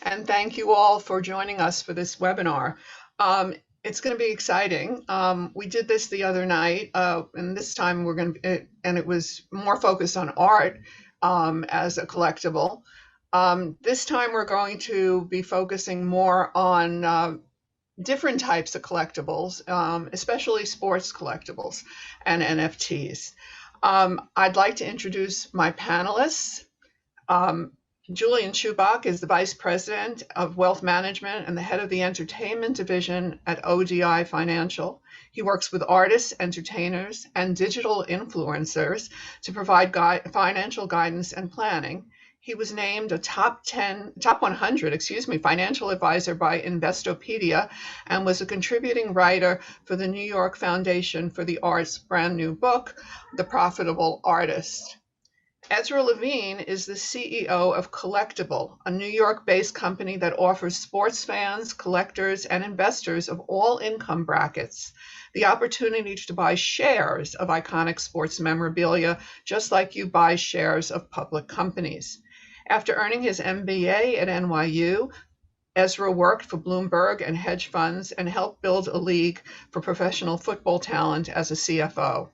and thank you all for joining us for this webinar. It's going to be exciting. We did this the other night, and this time we're going to, and it was more focused on art as a collectible. This time we're going to be focusing more on different types of collectibles, especially sports collectibles and NFTs. I'd like to introduce my panelists. Julian Schubach is the Vice President of Wealth Management and the head of the Entertainment Division at ODI Financial. He works with artists, entertainers, and digital influencers to provide financial guidance and planning. He was named a top 100, financial advisor by Investopedia and was a contributing writer for the New York Foundation for the Arts' brand new book, The Profitable Artist. Ezra Levine is the CEO of Collectable, a New York-based company that offers sports fans, collectors, and investors of all income brackets the opportunity to buy shares of iconic sports memorabilia, just like you buy shares of public companies. After earning his MBA at NYU, Ezra worked for Bloomberg and hedge funds and helped build a league for professional football talent as a CFO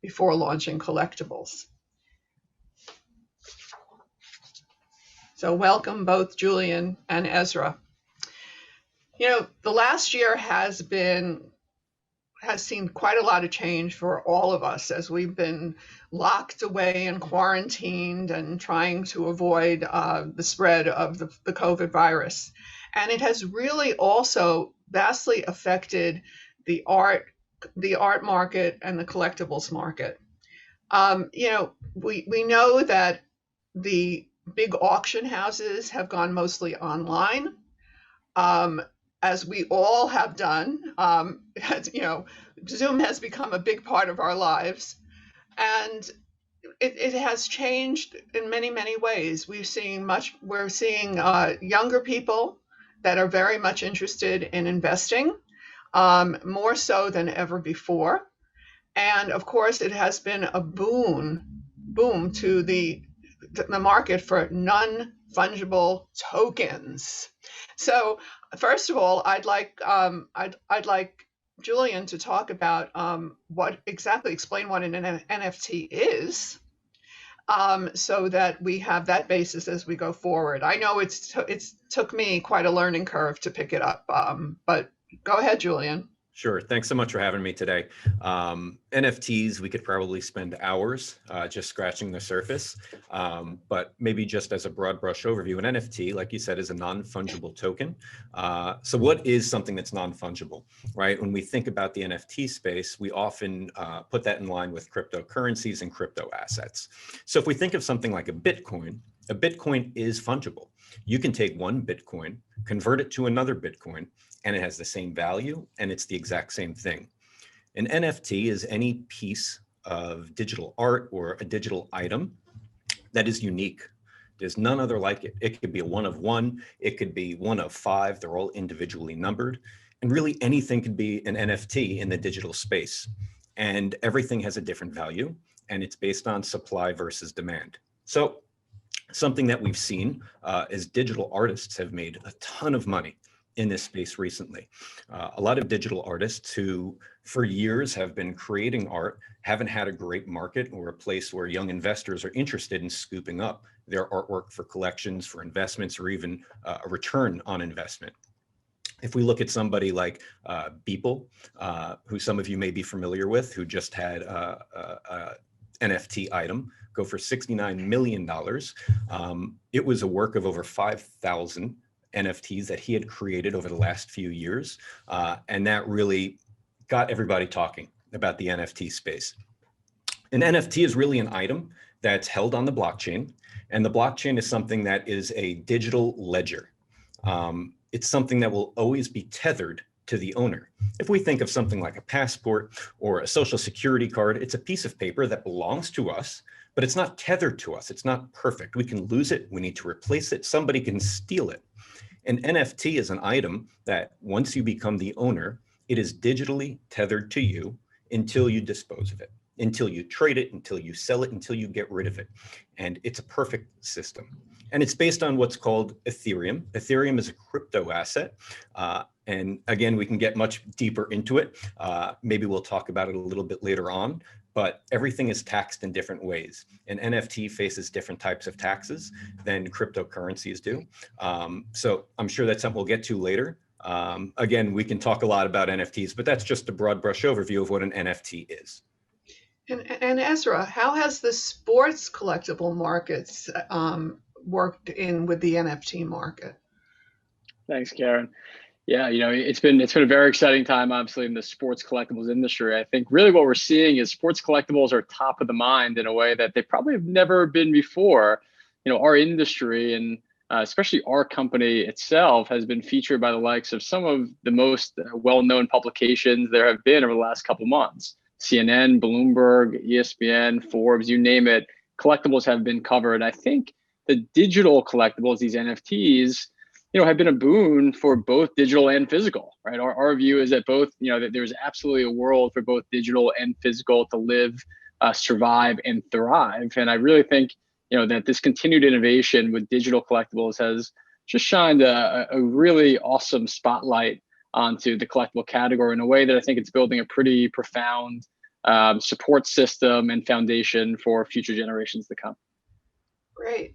before launching Collectibles. So welcome both Julian and Ezra. You know, the last year has seen quite a lot of change for all of us as we've been locked away and quarantined and trying to avoid the spread of the COVID virus. And it has really also vastly affected the art market and the collectibles market. We know that the big auction houses have gone mostly online, as we all have done. Zoom has become a big part of our lives, and it has changed in many, many ways. We're seeing younger people that are very much interested in investing, more so than ever before. And of course, it has been a boom to the market for non-fungible tokens. So first of all, I'd like Julian to talk about explain what an NFT is, so that we have that basis as we go forward. I know it's took me quite a learning curve to pick it up, but go ahead, Julian. Sure. Thanks so much for having me today. NFTs, we could probably spend hours just scratching the surface, but maybe just as a broad brush overview, an NFT, like you said, is a non-fungible token. So what is something that's non-fungible, right? When we think about the NFT space, we often put that in line with cryptocurrencies and crypto assets. So if we think of something like a Bitcoin is fungible. You can take one Bitcoin, convert it to another Bitcoin, and it has the same value, and it's the exact same thing. An NFT is any piece of digital art or a digital item that is unique. There's none other like it. It could be a one of one, it could be one of five, they're all individually numbered, and really anything could be an NFT in the digital space. And everything has a different value, and it's based on supply versus demand. So something that we've seen is digital artists have made a ton of money in this space recently. A lot of digital artists who for years have been creating art haven't had a great market or a place where young investors are interested in scooping up their artwork for collections, for investments, or even a return on investment. If we look at somebody like Beeple, who some of you may be familiar with, who just had a NFT item go for $69 million. It was a work of over 5,000 NFTs that he had created over the last few years. And that really got everybody talking about the NFT space. An NFT is really an item that's held on the blockchain. And the blockchain is something that is a digital ledger. It's something that will always be tethered to the owner. If we think of something like a passport or a social security card, it's a piece of paper that belongs to us, but it's not tethered to us. It's not perfect. We can lose it. We need to replace it. Somebody can steal it. An NFT is an item that once you become the owner, it is digitally tethered to you until you dispose of it. until you trade it, until you sell it, until you get rid of it. And it's a perfect system. And it's based on what's called Ethereum. Ethereum is a crypto asset. And again, we can get much deeper into it. Maybe we'll talk about it a little bit later on, but everything is taxed in different ways. An NFT faces different types of taxes than cryptocurrencies do. So I'm sure that's something we'll get to later. Again, we can talk a lot about NFTs, but that's just a broad brush overview of what an NFT is. And Ezra, how has the sports collectible markets worked in with the NFT market? Thanks, Caryn. Yeah, it's been a very exciting time, obviously, in the sports collectibles industry. I think really what we're seeing is sports collectibles are top of the mind in a way that they probably have never been before. Our industry and especially our company itself has been featured by the likes of some of the most well-known publications there have been over the last couple of months. CNN, Bloomberg, ESPN, Forbes, you name it, collectibles have been covered. I think the digital collectibles, these NFTs, have been a boon for both digital and physical, right? Our view is that both, that there's absolutely a world for both digital and physical to live, survive, and thrive. And I really think, that this continued innovation with digital collectibles has just shined a really awesome spotlight onto the collectible category in a way that I think it's building a pretty profound support system and foundation for future generations to come. Great.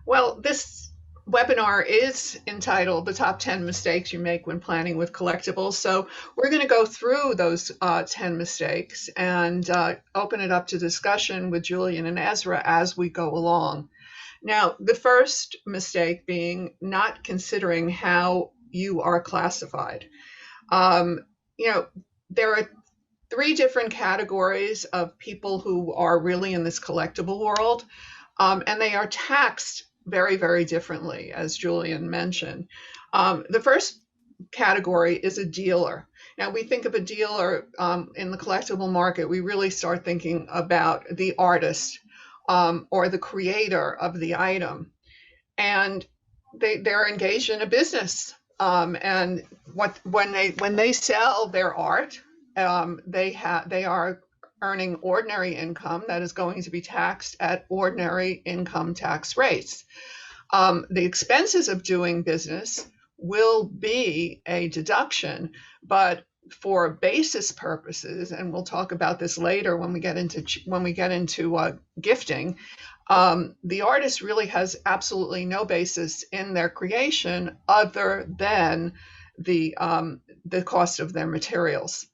Well, this webinar is entitled The Top 10 Mistakes You Make When Planning with Collectibles. So we're going to go through those 10 mistakes and open it up to discussion with Julian and Ezra as we go along. Now, the first mistake being not considering how you are classified. There are 3 different categories of people who are really in this collectible world, and they are taxed very, very differently, as Julian mentioned. The first category is a dealer. Now, we think of a dealer in the collectible market, we really start thinking about the artist or the creator of the item. And they're engaged in a business. And when they sell their art, they are earning ordinary income that is going to be taxed at ordinary income tax rates. The expenses of doing business will be a deduction, but for basis purposes, and we'll talk about this later when we get into gifting, the artist really has absolutely no basis in their creation other than the cost of their materials.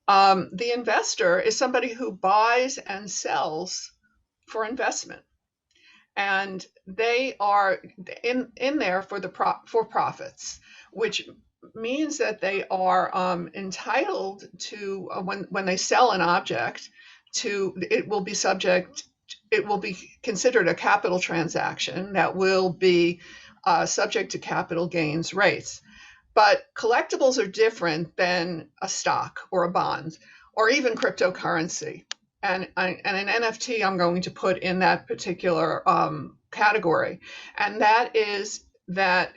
The investor is somebody who buys and sells for investment, and they are in there for profits, which means that they are entitled to when they sell an object it will be considered a capital transaction that will be subject to capital gains rates. But collectibles are different than a stock or a bond or even cryptocurrency. And an NFT I'm going to put in that particular category. And that is that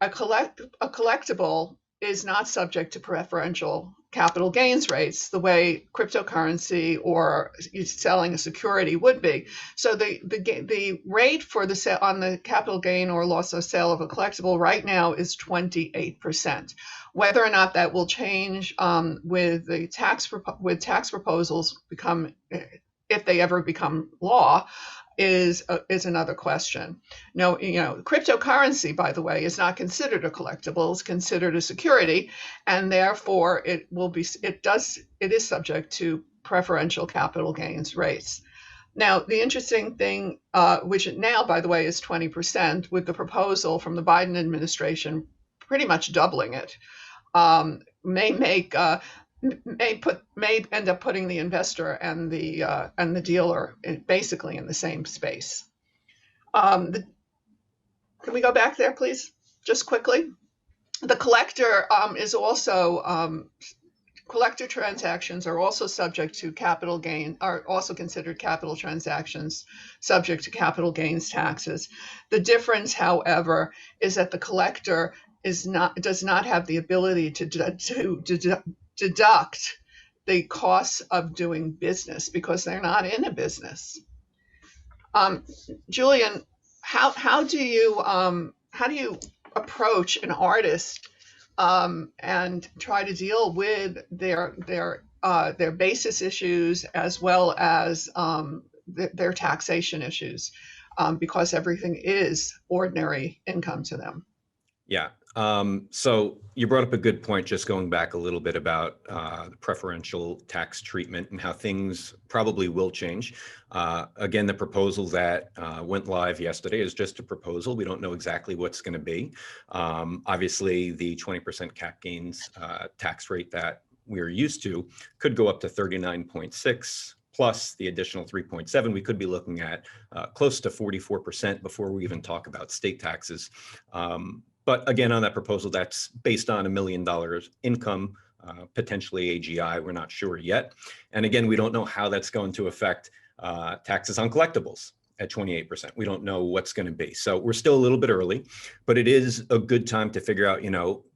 a collectible is not subject to preferential capital gains rates the way cryptocurrency or selling a security would be. So the rate for the sale on the capital gain or loss of sale of a collectible right now is 28%. Whether or not that will change with tax proposals if they ever become law is another question. No, cryptocurrency, by the way, is not considered a collectible; it's considered a security, and therefore it is subject to preferential capital gains rates. Now, the interesting thing, which now, by the way, is 20%, with the proposal from the Biden administration pretty much doubling it, may end up putting the investor and the dealer basically in the same space. Can we go back there, please, just quickly? The collector is also collector transactions are also subject to capital gain, are also considered capital transactions subject to capital gains taxes. The difference, however, is that the collector does not have the ability to deduct the costs of doing business because they're not in a business. Julian, how do you approach an artist and try to deal with their basis issues as well as their taxation issues, because everything is ordinary income to them? Yeah. So you brought up a good point, just going back a little bit about the preferential tax treatment and how things probably will change. Again, the proposal that went live yesterday is just a proposal. We don't know exactly what's going to be. Obviously, the 20% cap gains tax rate that we're used to could go up to 39.6 plus the additional 3.7. We could be looking at close to 44% before we even talk about state taxes. But again, on that proposal, that's based on $1 million income, potentially AGI. We're not sure yet. And again, we don't know how that's going to affect taxes on collectibles at 28%. We don't know what's going to be. So we're still a little bit early, but it is a good time to figure out,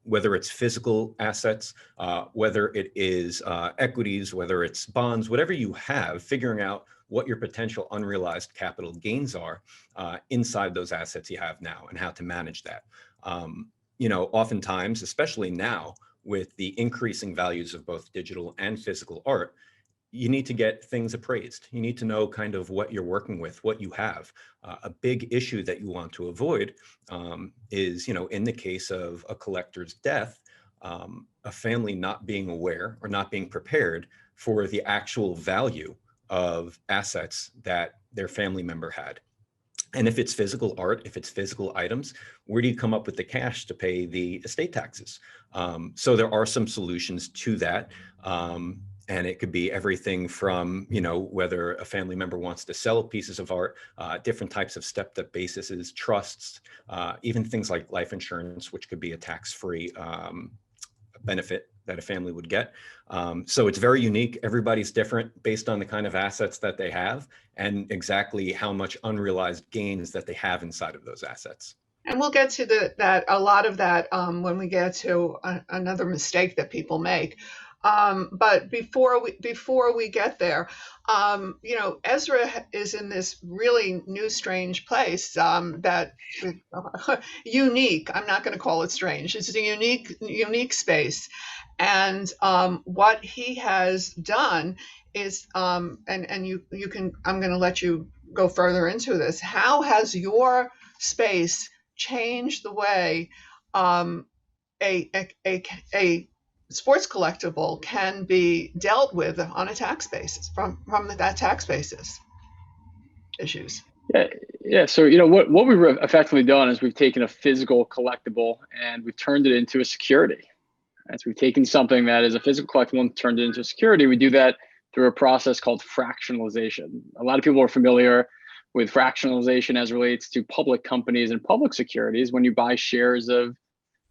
whether it's physical assets, whether it is equities, whether it's bonds, whatever you have, figuring out what your potential unrealized capital gains are inside those assets you have now and how to manage that. Oftentimes, especially now with the increasing values of both digital and physical art, you need to get things appraised. You need to know kind of what you're working with, what you have. A big issue that you want to avoid is, in the case of a collector's death, a family not being aware or not being prepared for the actual value of assets that their family member had. And if it's physical art, if it's physical items, where do you come up with the cash to pay the estate taxes? So there are some solutions to that. And it could be everything from, whether a family member wants to sell pieces of art, different types of stepped-up bases, trusts, even things like life insurance, which could be a tax-free benefit that a family would get. So it's very unique. Everybody's different based on the kind of assets that they have and exactly how much unrealized gains that they have inside of those assets. And we'll get to a lot of that when we get to another mistake that people make. But before we get there, Ezra is in this really new, strange place that unique. I'm not going to call it strange. It's a unique space, and what he has done is, and you can. I'm going to let you go further into this. How has your space changed the way a sports collectible can be dealt with on a tax basis from that tax basis issues? Yeah. So what we've effectively done is we've taken a physical collectible and we've turned it into a security. Right? So we've taken something that is a physical collectible and turned it into a security. We do that through a process called fractionalization. A lot of people are familiar with fractionalization as relates to public companies and public securities. When you buy shares of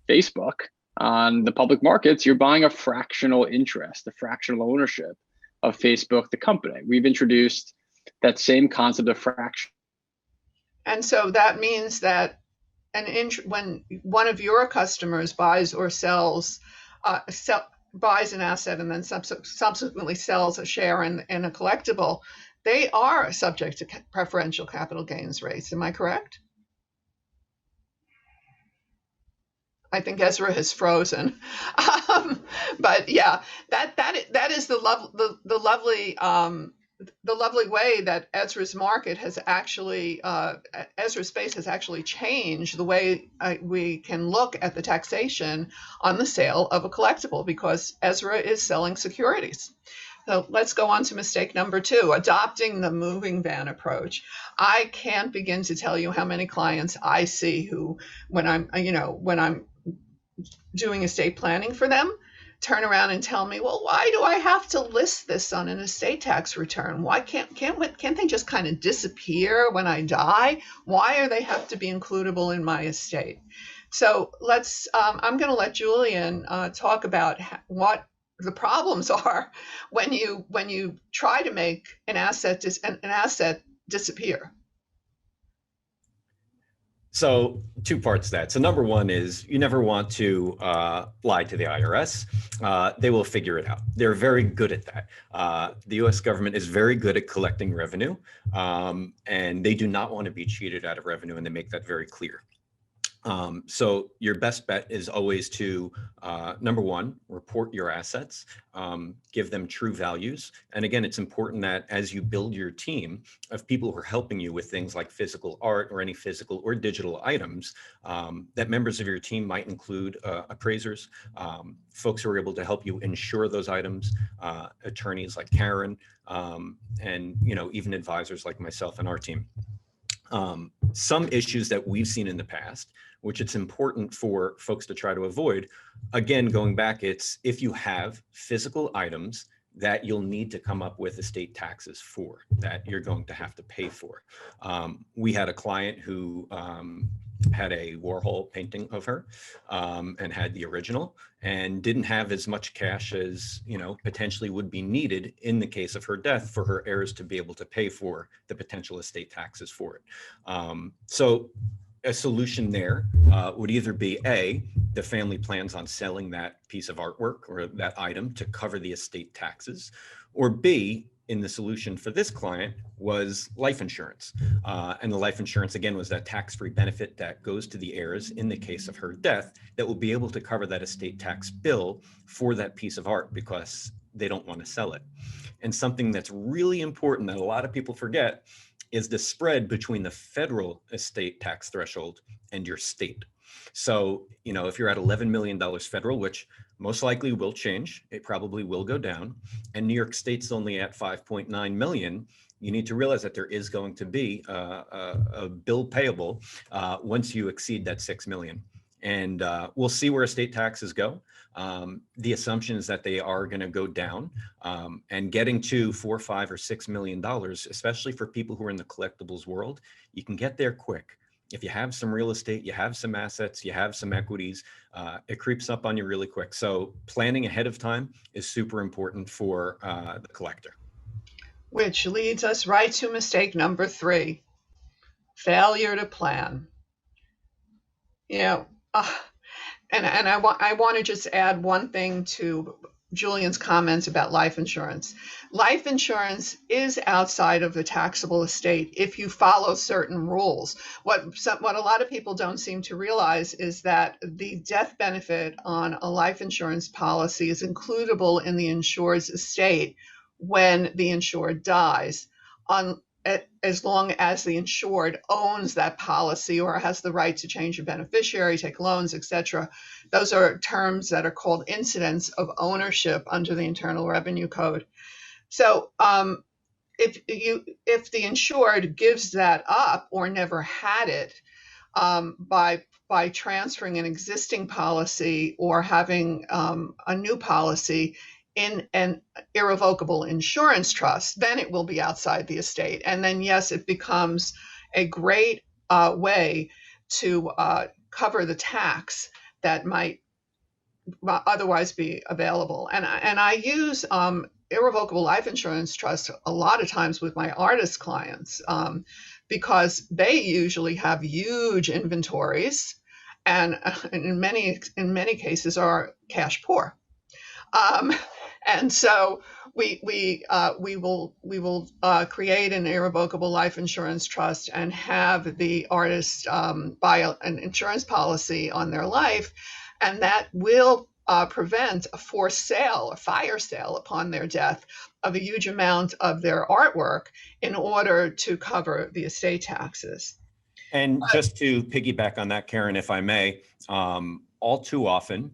Facebook on the public markets, you're buying a fractional interest, a fractional ownership of Facebook, the company. We've introduced that same concept of fraction. And so that means that when one of your customers buys or sells, buys an asset and then subsequently sells a share in a collectible, they are subject to preferential capital gains rates. Am I correct? I think Ezra has frozen, but yeah, that is the lovely way that Ezra's market has actually Ezra's space has actually changed the way we can look at the taxation on the sale of a collectible, because Ezra is selling securities. So let's go on to mistake number 2, adopting the moving van approach. I can't begin to tell you how many clients I see who, when I'm doing estate planning for them, turn around and tell me, well, why do I have to list this on an estate tax return? Why can't they just kind of disappear when I die? Why do they have to be includable in my estate? So I'm going to let Julian talk about what the problems are when you try to make an asset disappear. So two parts to that. So number one is you never want to lie to the IRS. They will figure it out. They're very good at that. The US government is very good at collecting revenue, and they do not want to be cheated out of revenue, and they make that very clear. So your best bet is always to, number one, report your assets, give them true values. And again, it's important that as you build your team of people who are helping you with things like physical art or any physical or digital items, that members of your team might include appraisers, folks who are able to help you insure those items, attorneys like Caryn, and even advisors like myself and our team. Some issues that we've seen in the past, which it's important for folks to try to avoid. Again, going back, it's if you have physical items that you'll need to come up with estate taxes for, that you're going to have to pay for. We had a client who had a Warhol painting of her and had the original and didn't have as much cash as potentially would be needed in the case of her death for her heirs to be able to pay for the potential estate taxes for it. So a solution there would either be A, the family plans on selling that piece of artwork or that item to cover the estate taxes, or B, in the solution for this client was life insurance. And the life insurance, again, was that tax-free benefit that goes to the heirs in the case of her death that will be able to cover that estate tax bill for that piece of art because they don't want to sell it. And something that's really important that a lot of people forget is the spread between the federal estate tax threshold and your state. So, if you're at $11 million federal, which most likely will change, it probably will go down, and New York State's only at 5.9 million, you need to realize that there is going to be a bill payable once you exceed that 6 million. And we'll see where estate taxes go. The assumption is that they are going to go down, and getting to $4, $5, or $6 million, especially for people who are in the collectibles world, you can get there quick. If you have some real estate, you have some assets, you have some equities, it creeps up on you really quick. So planning ahead of time is super important for the collector. Which leads us right to mistake number 3, failure to plan. And I want to just add one thing to Julian's comments about life insurance. Life insurance is outside of the taxable estate if you follow certain rules. What a lot of people don't seem to realize is that the death benefit on a life insurance policy is includable in the insured's estate when the insured dies, as long as the insured owns that policy or has the right to change a beneficiary, take loans, etc. Those are terms that are called incidents of ownership under the Internal Revenue Code. So if the insured gives that up or never had it by transferring an existing policy or having a new policy in an irrevocable insurance trust, then it will be outside the estate. And then, yes, it becomes a great way to cover the tax that might otherwise be available. And I use irrevocable life insurance trust a lot of times with my artist clients because they usually have huge inventories and in many cases are cash poor. And so we will create an irrevocable life insurance trust and have the artist buy an insurance policy on their life, and that will prevent a forced sale, a fire sale upon their death of a huge amount of their artwork in order to cover the estate taxes. And just to piggyback on that, Caryn, if I may, all too often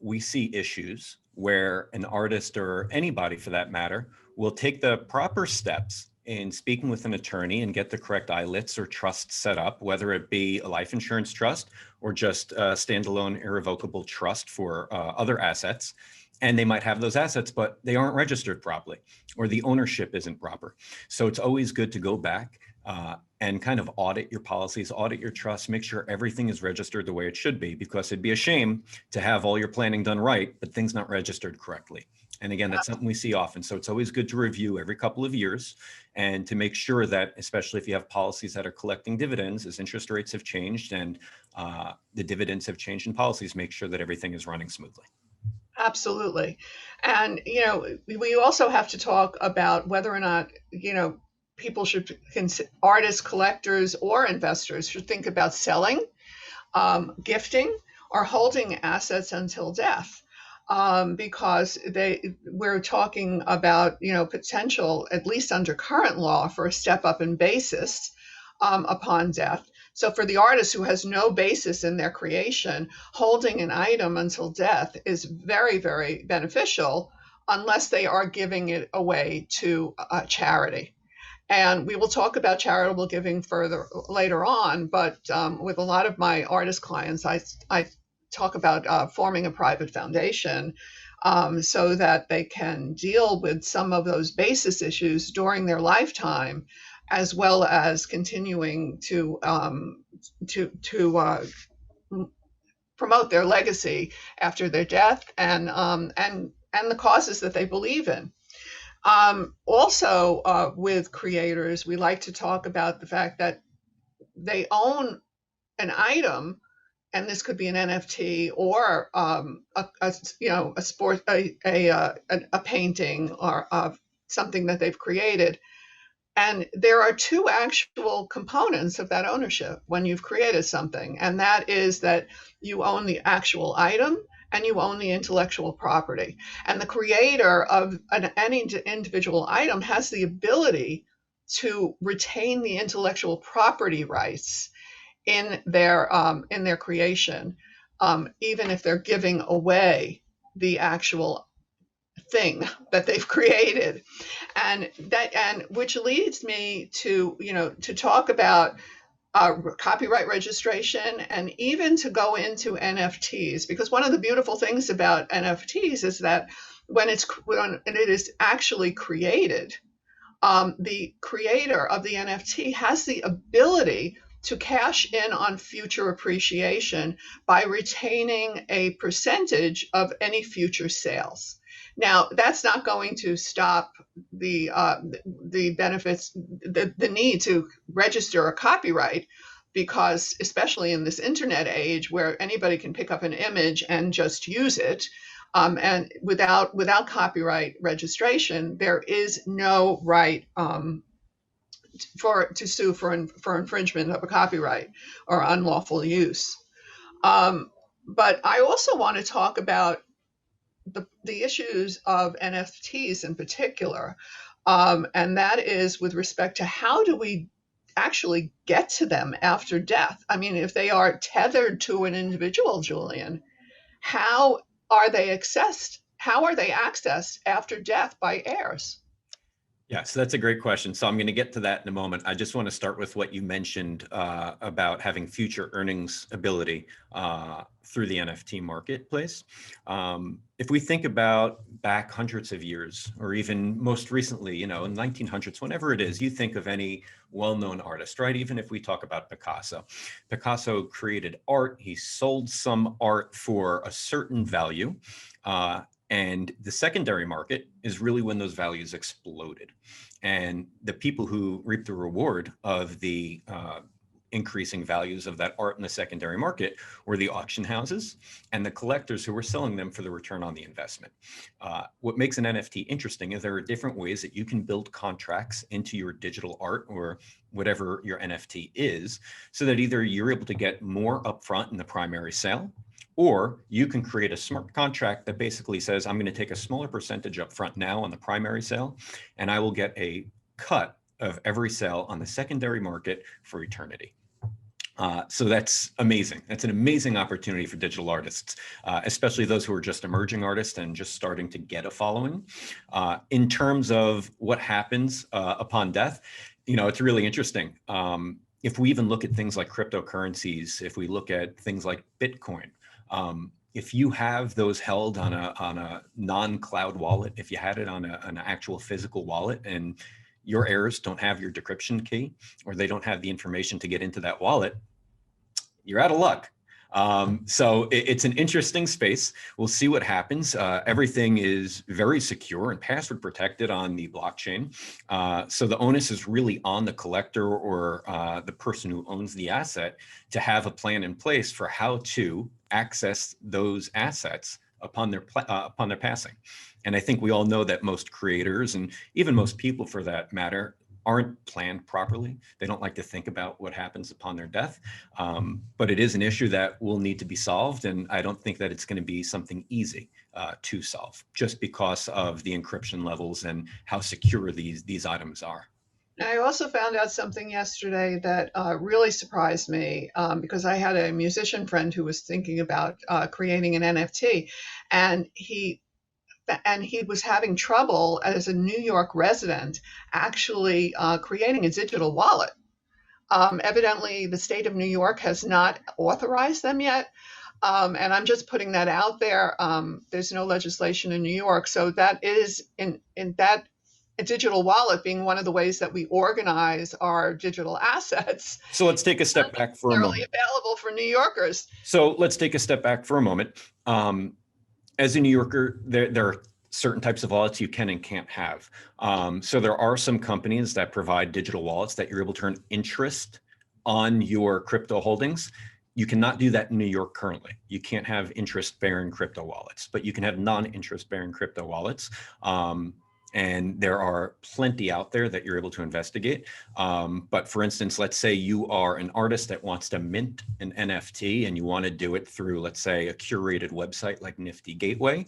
we see issues where an artist or anybody for that matter will take the proper steps in speaking with an attorney and get the correct ILITs or trust set up, whether it be a life insurance trust or just a standalone irrevocable trust for other assets. And they might have those assets, but they aren't registered properly or the ownership isn't proper. So it's always good to go back and kind of audit your policies, audit your trust, make sure everything is registered the way it should be, because it'd be a shame to have all your planning done right, but things not registered correctly. And again, that's something we see often. So it's always good to review every couple of years and to make sure that, especially if you have policies that are collecting dividends, as interest rates have changed and the dividends have changed in policies, make sure that everything is running smoothly. Absolutely. And, we also have to talk about whether or not, people should consider, artists, collectors, or investors should think about selling, gifting, or holding assets until death. Because we're talking about, potential, at least under current law, for a step up in basis upon death. So for the artist who has no basis in their creation, holding an item until death is very, very beneficial unless they are giving it away to charity. And we will talk about charitable giving further later on, but with a lot of my artist clients, I talk about forming a private foundation so that they can deal with some of those basis issues during their lifetime, as well as continuing to promote their legacy after their death and the causes that they believe in. Also, with creators, we like to talk about the fact that they own an item, and this could be an NFT or a sport, a painting or something that they've created. And there are two actual components of that ownership when you've created something, and that is that you own the actual item and you own the intellectual property. And the creator of any individual item has the ability to retain the intellectual property rights in their creation, even if they're giving away the actual thing that they've created. And which leads me to talk about copyright registration and even to go into NFTs, because one of the beautiful things about NFTs is that when it is actually created, the creator of the NFT has the ability to cash in on future appreciation by retaining a percentage of any future sales. Now, that's not going to stop the benefits, the need to register a copyright, because especially in this internet age where anybody can pick up an image and just use it, and without copyright registration, there is no right to sue for infringement of a copyright or unlawful use. But I also want to talk about the issues of NFTs in particular, and that is with respect to how do we actually get to them after death? I mean, if they are tethered to an individual, Julian, how are they accessed? How are they accessed after death by heirs? Yeah, so that's a great question. So I'm going to get to that in a moment. I just want to start with what you mentioned about having future earnings ability through the NFT marketplace. If we think about back hundreds of years, or even most recently, in 1900s, whenever it is, you think of any well-known artist, right? Even if we talk about Picasso. Picasso created art. He sold some art for a certain value. And the secondary market is really when those values exploded. And the people who reap the reward of the increasing values of that art in the secondary market were the auction houses and the collectors who were selling them for the return on the investment. What makes an NFT interesting is there are different ways that you can build contracts into your digital art or whatever your NFT is, so that either you're able to get more upfront in the primary sale, or you can create a smart contract that basically says, I'm going to take a smaller percentage up front now on the primary sale, and I will get a cut of every sale on the secondary market for eternity. So that's amazing. That's an amazing opportunity for digital artists, especially those who are just emerging artists and just starting to get a following. In terms of what happens upon death, it's really interesting. If we even look at things like cryptocurrencies, if we look at things like Bitcoin, if you have those held on a non-cloud wallet, if you had it on an actual physical wallet and your heirs don't have your decryption key, or they don't have the information to get into that wallet, you're out of luck. So it's an interesting space. We'll see what happens. Everything is very secure and password protected on the blockchain. So the onus is really on the collector or the person who owns the asset to have a plan in place for how to access those assets upon their passing. And I think we all know that most creators, and even most people for that matter, aren't planned properly. They don't like to think about what happens upon their death. But it is an issue that will need to be solved. And I don't think that it's going to be something easy to solve, just because of the encryption levels and how secure these items are. I also found out something yesterday that really surprised me, because I had a musician friend who was thinking about creating an NFT, and he was having trouble as a New York resident actually creating a digital wallet. Evidently, the state of New York has not authorized them yet. And I'm just putting that out there. There's no legislation in New York. So that is in that a digital wallet being one of the ways that we organize our digital assets. So let's take a step back for a moment. Available for New Yorkers. So let's take a step back for a moment. As a New Yorker, there are certain types of wallets you can and can't have. So there are some companies that provide digital wallets that you're able to earn interest on your crypto holdings. You cannot do that in New York currently. You can't have interest-bearing crypto wallets, but you can have non-interest-bearing crypto wallets. And there are plenty out there that you're able to investigate. But for instance, let's say you are an artist that wants to mint an NFT and you want to do it through, let's say, a curated website like Nifty Gateway.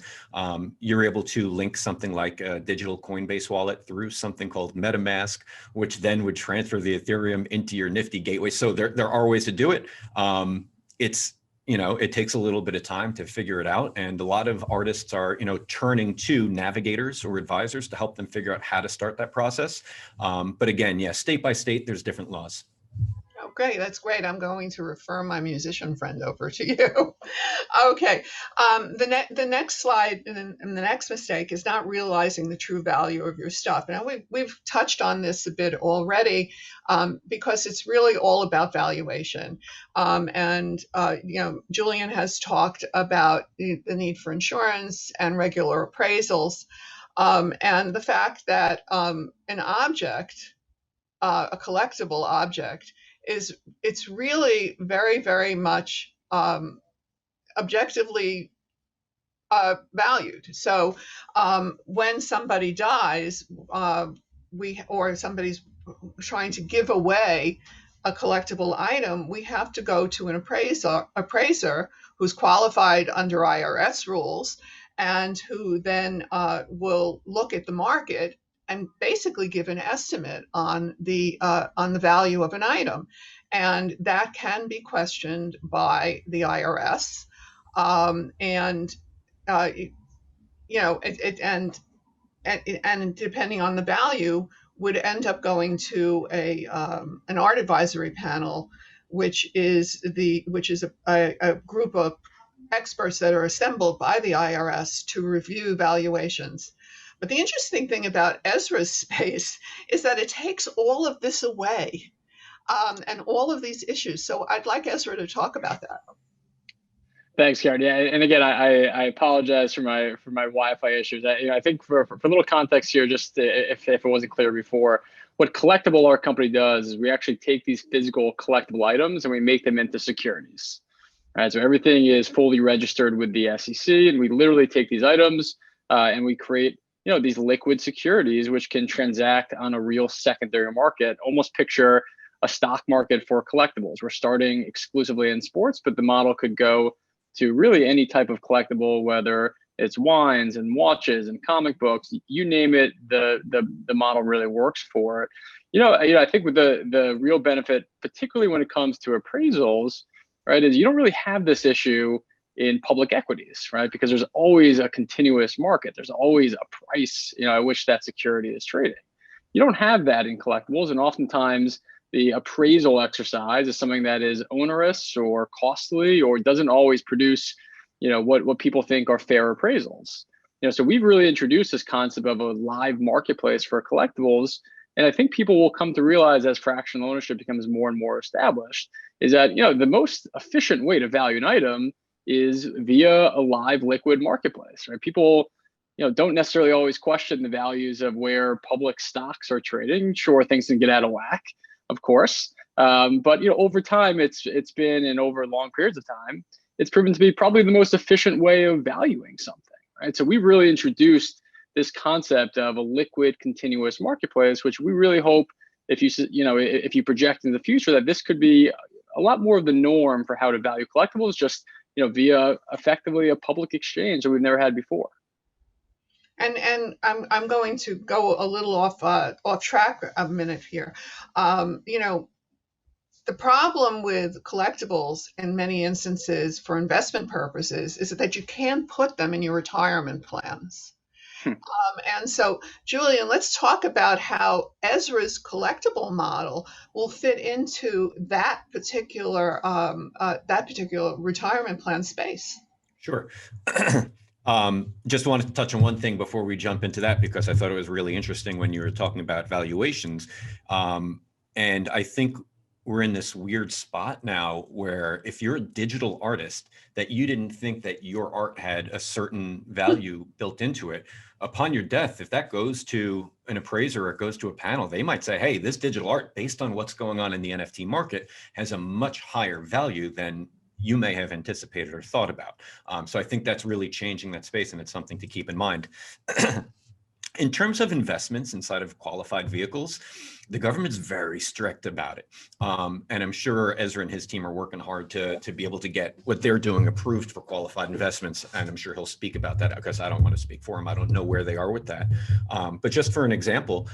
You're able to link something like a digital Coinbase wallet through something called MetaMask, which then would transfer the Ethereum into your Nifty Gateway. So there are ways to do it. It takes a little bit of time to figure it out. And a lot of artists are, turning to navigators or advisors to help them figure out how to start that process. But again, state by state, there's different laws. Okay, that's great. I'm going to refer my musician friend over to you. Okay, the next slide and the next mistake is not realizing the true value of your stuff. Now we've touched on this a bit already, because it's really all about valuation. Julian has talked about the need for insurance and regular appraisals, and the fact that an object, a collectible object, it's really very, very much objectively valued. So when somebody dies, or somebody's trying to give away a collectible item, we have to go to an appraiser who's qualified under IRS rules, and who then will look at the market and basically give an estimate on the value of an item, and that can be questioned by the IRS, and depending on the value, would end up going to an art advisory panel, which is a group of experts that are assembled by the IRS to review valuations. But the interesting thing about Ezra's space is that it takes all of this away, and all of these issues. So I'd like Ezra to talk about that. Thanks, Caryn. Yeah, and again, I apologize for my Wi-Fi issues. I think for a little context here, just if it wasn't clear before, what Collectable, our company, does is we actually take these physical collectible items and we make them into securities. Right, so everything is fully registered with the SEC, and we literally take these items and we create these liquid securities which can transact on a real secondary market. Almost picture a stock market for collectibles. We're starting exclusively in sports, but the model could go to really any type of collectible, whether it's wines and watches and comic books, you name it, the model really works for it. I think with the real benefit, particularly when it comes to appraisals, right, is you don't really have this issue in public equities, right? Because there's always a continuous market. There's always a price, at which that security is traded. You don't have that in collectibles, and oftentimes the appraisal exercise is something that is onerous or costly, or doesn't always produce, what people think are fair appraisals. So we've really introduced this concept of a live marketplace for collectibles, And I think people will come to realize as fractional ownership becomes more and more established is that, the most efficient way to value an item is via a live liquid marketplace, right? People, don't necessarily always question the values of where public stocks are trading. Sure, things can get out of whack, of course. But over time, it's been, and over long periods of time, it's proven to be probably the most efficient way of valuing something, right? So we've really introduced this concept of a liquid continuous marketplace, which we really hope if you project in the future that this could be a lot more of the norm for how to value collectibles, just via effectively a public exchange that we've never had before. And I'm going to go a little off track a minute here. The problem with collectibles in many instances for investment purposes is that you can't put them in your retirement plans. And so, Julian, let's talk about how Ezra's collectible model will fit into that particular retirement plan space. Sure. Just wanted to touch on one thing before we jump into that, because I thought it was really interesting when you were talking about valuations. And I think we're in this weird spot now where if you're a digital artist that you didn't think that your art had a certain value built into it, upon your death, if that goes to an appraiser or it goes to a panel, they might say, hey, this digital art, based on what's going on in the NFT market, has a much higher value than you may have anticipated or thought about. So I think that's really changing that space, and it's something to keep in mind. In terms of investments inside of qualified vehicles, the government's very strict about it. And I'm sure Ezra and his team are working hard to be able to get what they're doing approved for qualified investments. And I'm sure he'll speak about that because I don't want to speak for him. I don't know where they are with that. But just for an example,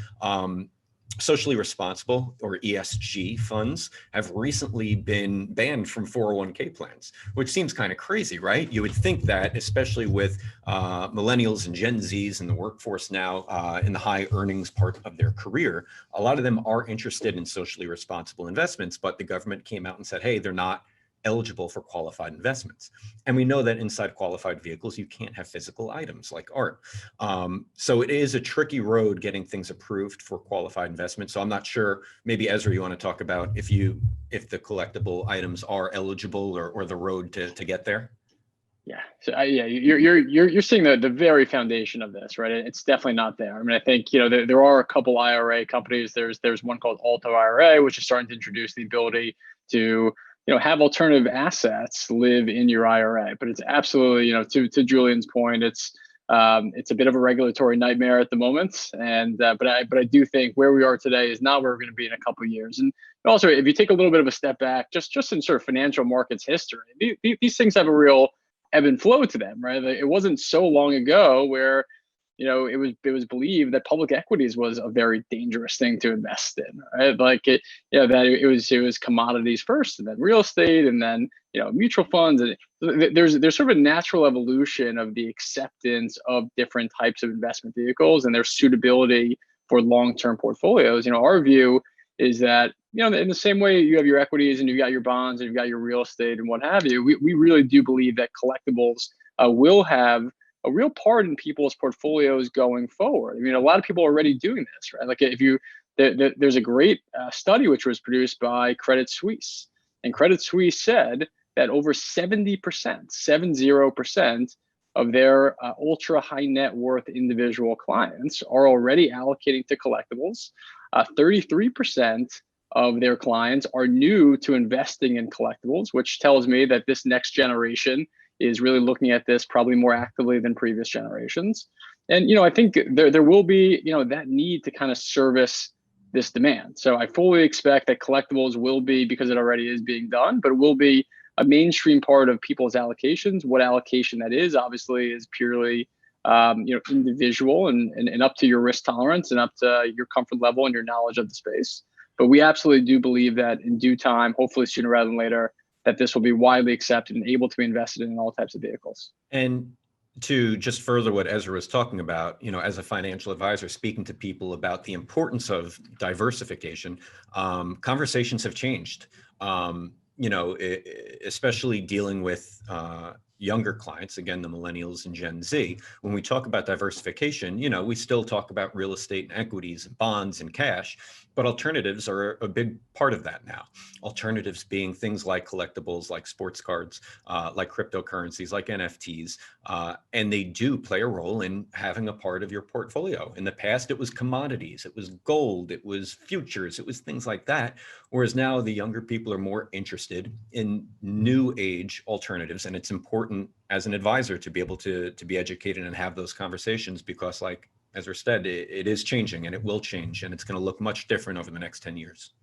socially responsible or ESG funds have recently been banned from 401k plans, which seems kind of crazy, right? You would think that, especially with millennials and Gen Zs in the workforce now, in the high earnings part of their career, a lot of them are interested in socially responsible investments, but the government came out and said, hey, they're not eligible for qualified investments. And we know that inside qualified vehicles, you can't have physical items like art. So it is a tricky road getting things approved for qualified investment. So I'm not sure, maybe Ezra, you want to talk about if the collectible items are eligible or the road to get there? Yeah. So you're seeing the very foundation of this, right? It's definitely not there. I mean, I think, there are a couple IRA companies. There's one called Alto IRA, which is starting to introduce the ability to have alternative assets live in your IRA, but it's absolutely, to Julian's point, it's a bit of a regulatory nightmare at the moment. And but I do think where we are today is not where we're going to be in a couple of years. And also, if you take a little bit of a step back, just in sort of financial markets history, these things have a real ebb and flow to them, right? It wasn't so long ago where it was believed that public equities was a very dangerous thing to invest in, right? Like it was commodities first, and then real estate, and then mutual funds. And there's sort of a natural evolution of the acceptance of different types of investment vehicles and their suitability for long-term portfolios. Our view is that in the same way you have your equities and you've got your bonds and you've got your real estate and what have you, we really do believe that collectibles will have a real part in people's portfolios going forward. I mean, a lot of people are already doing this, right? Like there's a great study which was produced by Credit Suisse, and Credit Suisse said that over 70% of their ultra high net worth individual clients are already allocating to collectibles. 33% of their clients are new to investing in collectibles, which tells me that this next generation is really looking at this probably more actively than previous generations. And, I think there will be, that need to kind of service this demand. So I fully expect that collectibles will be, because it already is being done, but it will be a mainstream part of people's allocations. What allocation that is, obviously, is purely, individual and up to your risk tolerance and up to your comfort level and your knowledge of the space. But we absolutely do believe that in due time, hopefully sooner rather than later, that this will be widely accepted and able to be invested in all types of vehicles. And to just further what Ezra was talking about, as a financial advisor, speaking to people about the importance of diversification, conversations have changed, especially dealing with younger clients, again, the millennials and Gen Z, when we talk about diversification, you know, we still talk about real estate and equities and bonds and cash, but alternatives are a big part of that now. Alternatives being things like collectibles, like sports cards, like cryptocurrencies, like NFTs, and they do play a role in having a part of your portfolio. In the past, it was commodities, it was gold, it was futures, it was things like that. Whereas now the younger people are more interested in new age alternatives. And it's important as an advisor to be able to be educated and have those conversations, because like Ezra said, it is changing and it will change, and it's going to look much different over the next 10 years.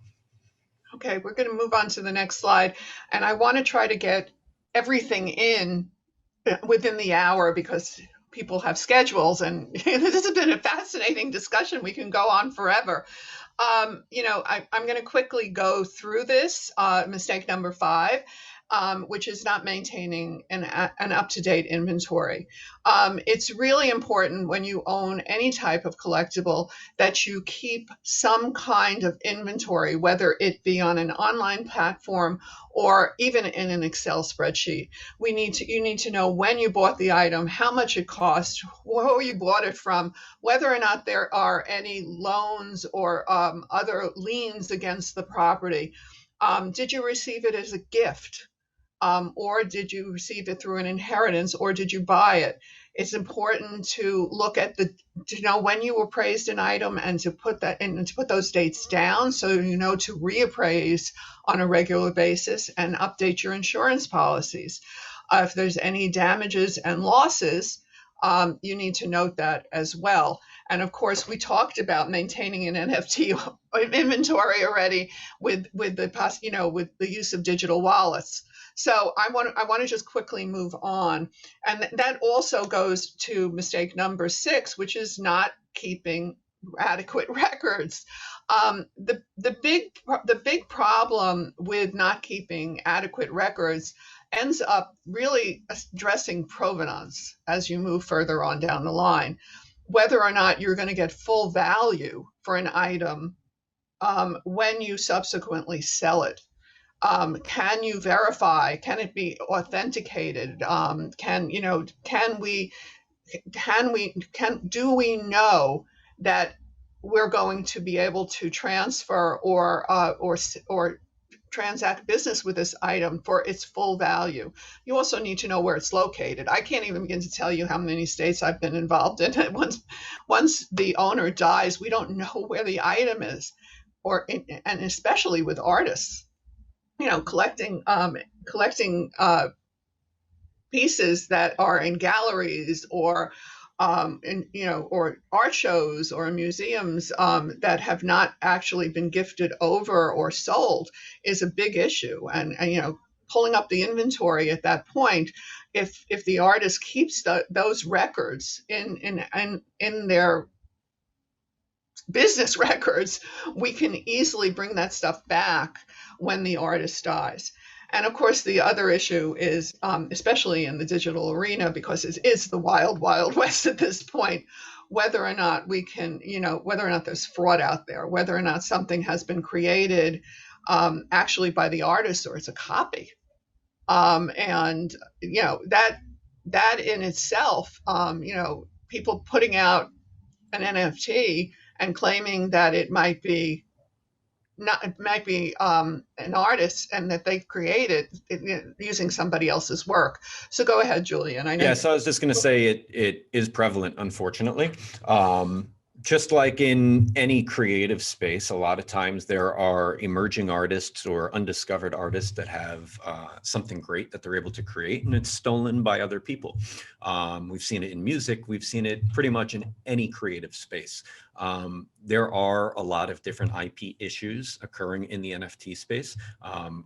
Okay, we're going to move on to the next slide. And I want to try to get everything in within the hour because people have schedules, and this has been a fascinating discussion. We can go on forever. I'm going to quickly go through this. Mistake number 5, which is not maintaining an up-to-date inventory. It's really important when you own any type of collectible that you keep some kind of inventory, whether it be on an online platform or even in an Excel spreadsheet. You need to know when you bought the item, how much it cost, who you bought it from, whether or not there are any loans or other liens against the property. Did you receive it as a gift? Or did you receive it through an inheritance, or did you buy it? It's important to look at to know when you appraised an item and to put that in, and to put those dates down so you know to reappraise on a regular basis and update your insurance policies. If there's any damages and losses, you need to note that as well. And of course, we talked about maintaining an NFT inventory already with the use of digital wallets. So I want to just quickly move on, and that also goes to mistake number 6, which is not keeping adequate records. The big problem with not keeping adequate records ends up really addressing provenance as you move further on down the line. Whether or not you're going to get full value for an item when you subsequently sell it. Can you verify? Can it be authenticated? Do we know that we're going to be able to transfer or transact business with this item for its full value? You also need to know where it's located. I can't even begin to tell you how many states I've been involved in. Once the owner dies, we don't know where the item is, and especially with artists. Collecting pieces that are in galleries or or art shows or museums that have not actually been gifted over or sold is a big issue. And pulling up the inventory at that point, if the artist keeps those records in their business records, we can easily bring that stuff back when the artist dies. And of course, the other issue is, especially in the digital arena, because it is the wild, wild west at this point, whether or not we can, whether or not there's fraud out there, whether or not something has been created actually by the artist or it's a copy. And, that in itself, people putting out an NFT and claiming that it might be an artist and that they created using somebody else's work. So go ahead, Julian. I know. Yeah, so I was just going to say it is prevalent, unfortunately. Just like in any creative space, a lot of times there are emerging artists or undiscovered artists that have something great that they're able to create, and it's stolen by other people. We've seen it in music. We've seen it pretty much in any creative space. There are a lot of different IP issues occurring in the NFT space,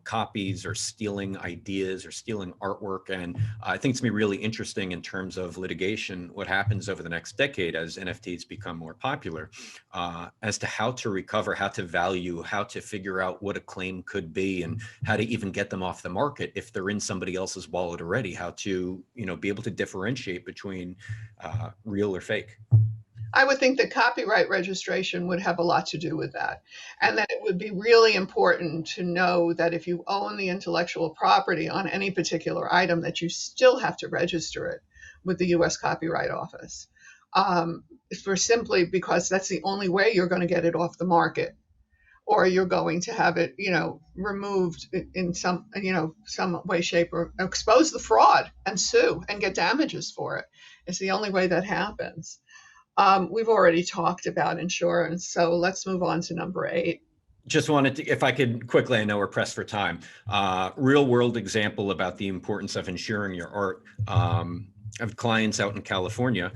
copies or stealing ideas or stealing artwork. And I think it's going to be really interesting in terms of litigation, what happens over the next decade as NFTs become more popular, as to how to recover, how to value, how to figure out what a claim could be and how to even get them off the market if they're in somebody else's wallet already, how to, be able to differentiate between real or fake. I would think that copyright registration would have a lot to do with that. And that it would be really important to know that if you own the intellectual property on any particular item, that you still have to register it with the US Copyright Office. For simply because that's the only way you're going to get it off the market, or you're going to have it, removed in some, some way, shape, or expose the fraud and sue and get damages for it. It's the only way that happens. We've already talked about insurance, so let's move on to number 8. Just wanted to, if I could quickly, I know we're pressed for time, real world example about the importance of insuring your art. I have clients out in California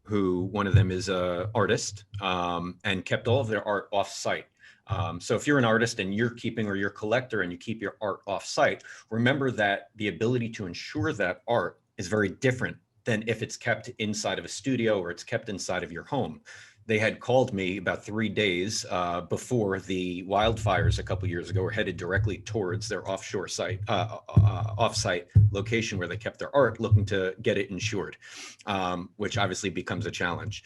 who, one of them is an artist and kept all of their art off site. So if you're an artist and you're keeping, or you're a collector and you keep your art off site, remember that the ability to insure that art is very different than if it's kept inside of a studio or it's kept inside of your home. They had called me about 3 days before the wildfires a couple years ago were headed directly towards their offshore site, off-site location where they kept their art, looking to get it insured, which obviously becomes a challenge.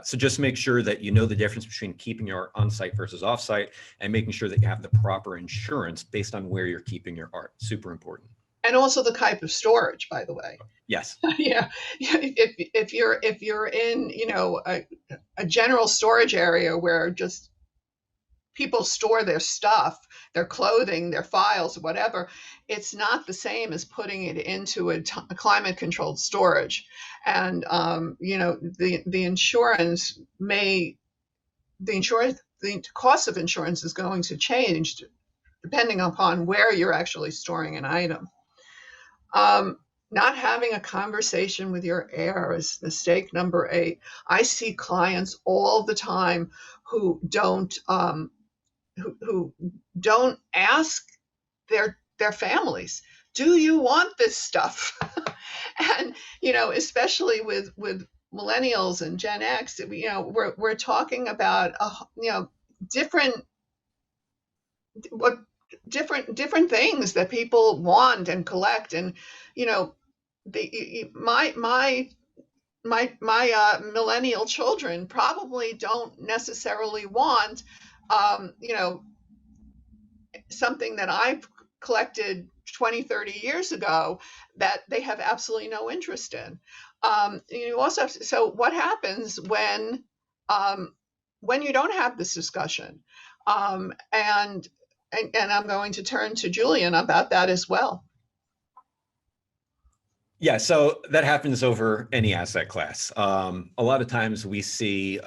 So just make sure that you know the difference between keeping your art on-site versus off-site, and making sure that you have the proper insurance based on where you're keeping your art. Super important. And also the type of storage, by the way. Yes. Yeah. If you're in, a general storage area where just people store their stuff, their clothing, their files, whatever, it's not the same as putting it into a climate controlled storage. And the insurance the cost of insurance is going to change depending upon where you're actually storing an item. Not having a conversation with your heirs, mistake number 8. I see clients all the time who don't ask their families, do you want this stuff? And especially with millennials and Gen X, we're talking about different things that people want and collect. And my millennial children probably don't necessarily want something that I've collected 20, 30 years ago that they have absolutely no interest in. You also have to, so what happens when you don't have this discussion? And I'm going to turn to Julian about that as well. Yeah, so that happens over any asset class. A lot of times we see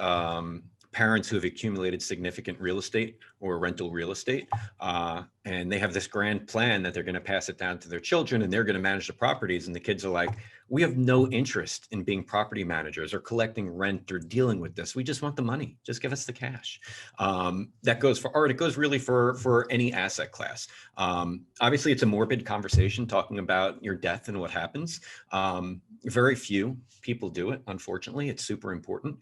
parents who have accumulated significant real estate or rental real estate, and they have this grand plan that they're going to pass it down to their children and they're going to manage the properties. And the kids are like, we have no interest in being property managers or collecting rent or dealing with this. We just want the money. Just give us the cash. That goes for art. It goes really for any asset class. Obviously, it's a morbid conversation talking about your death and what happens. Very few people do it, unfortunately. It's super important.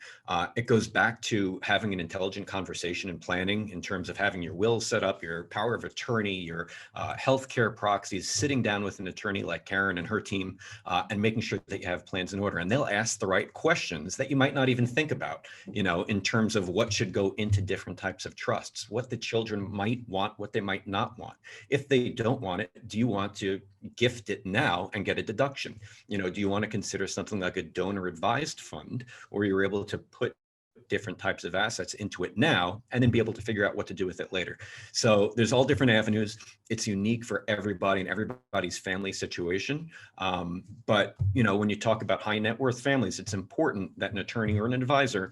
It goes back to having an intelligent conversation and planning in terms of having your will set up, your power of attorney, your healthcare proxies, sitting down with an attorney like Caryn and her team, and making sure that you have plans in order. And they'll ask the right questions that you might not even think about, in terms of what should go into different types of trusts, what the children might want, what they might not want. If they don't want it, do you want to gift it now and get a deduction? Do you want to consider something like a donor advised fund, where you're able to put different types of assets into it now and then be able to figure out what to do with it later? So there's all different avenues. It's unique for everybody and everybody's family situation. But when you talk about high net worth families, it's important that an attorney or an advisor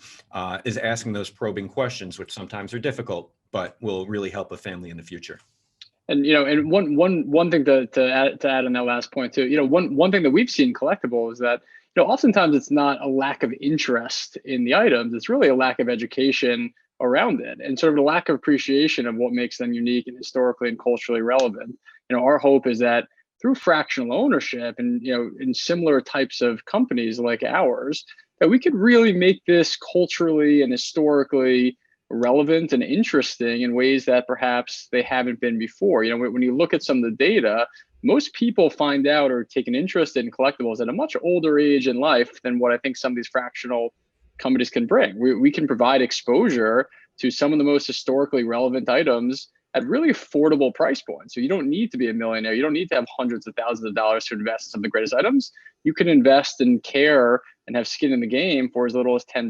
is asking those probing questions, which sometimes are difficult, but will really help a family in the future. And and one thing to add on that last point too, one thing that we've seen Collectible is that oftentimes it's not a lack of interest in the items; it's really a lack of education around it, and sort of a lack of appreciation of what makes them unique and historically and culturally relevant. Our hope is that through fractional ownership and in similar types of companies like ours, that we could really make this culturally and historically relevant and interesting in ways that perhaps they haven't been before. When you look at some of the data, most people find out or take an interest in collectibles at a much older age in life than what I think some of these fractional companies can bring. We can provide exposure to some of the most historically relevant items at really affordable price points. So you don't need to be a millionaire. You don't need to have hundreds of thousands of dollars to invest in some of the greatest items. You can invest and care and have skin in the game for as little as $10,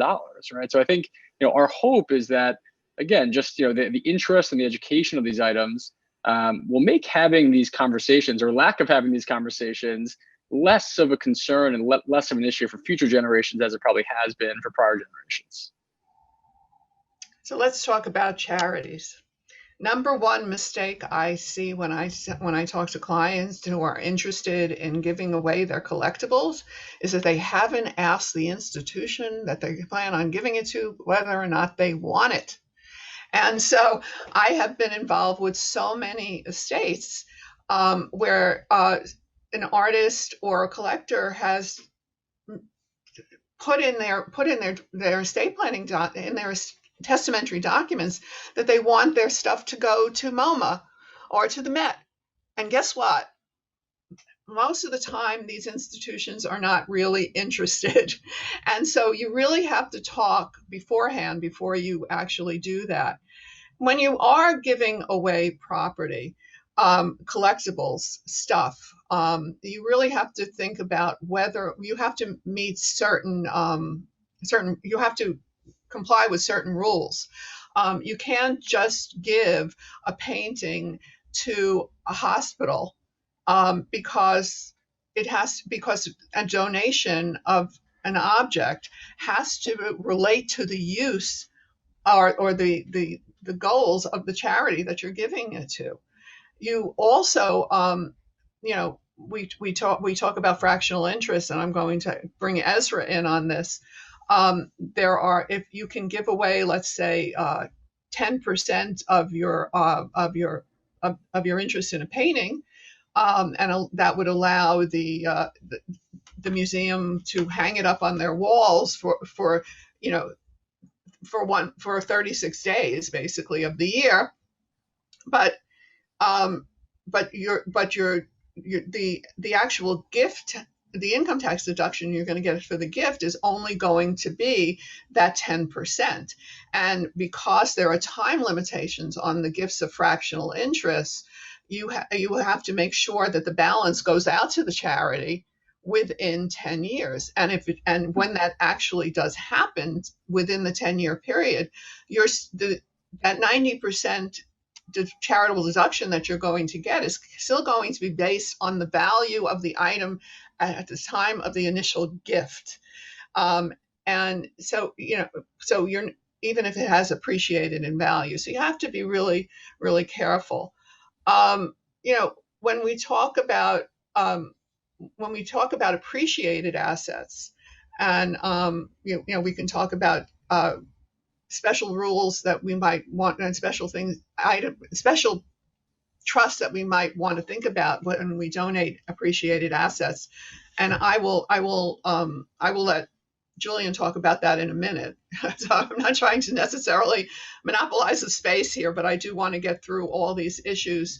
right? So I think, our hope is that, again, just, the interest and the education of these items will make having these conversations, or lack of having these conversations, less of a concern and less of an issue for future generations, as it probably has been for prior generations. So let's talk about charities. Number one mistake I see when I talk to clients who are interested in giving away their collectibles is that they haven't asked the institution that they plan on giving it to whether or not they want it. And so I have been involved with so many estates where an artist or a collector has put in their estate planning in their testamentary documents that they want their stuff to go to MoMA or to the Met. And guess what? Most of the time, these institutions are not really interested. And so you really have to talk beforehand before you actually do that. When you are giving away property, collectibles, stuff, you really have to think about whether you have to meet you have to comply with certain rules. You can't just give a painting to a hospital because a donation of an object has to relate to the use or the goals of the charity that you're giving it to. You also, we talk about fractional interest, and I'm going to bring Ezra in on this. If you can give away, let's say, 10% of your interest in a painting, and that would allow the museum to hang it up on their walls for 36 days basically of the year, but the actual gift, the income tax deduction you're going to get for the gift is only going to be that 10%. And because there are time limitations on the gifts of fractional interest, you have to make sure that the balance goes out to the charity within 10 years. And when that actually does happen within the 10-year period, that 90% charitable deduction that you're going to get is still going to be based on the value of the item at the time of the initial gift. And so, so you're, even if it has appreciated in value, so you have to be really, really careful. When we talk about appreciated assets, and we can talk about special rules that we might want, and special trusts that we might want to think about when we donate appreciated assets. And I will let Julian talk about that in a minute. So I'm not trying to necessarily monopolize the space here, but I do want to get through all these issues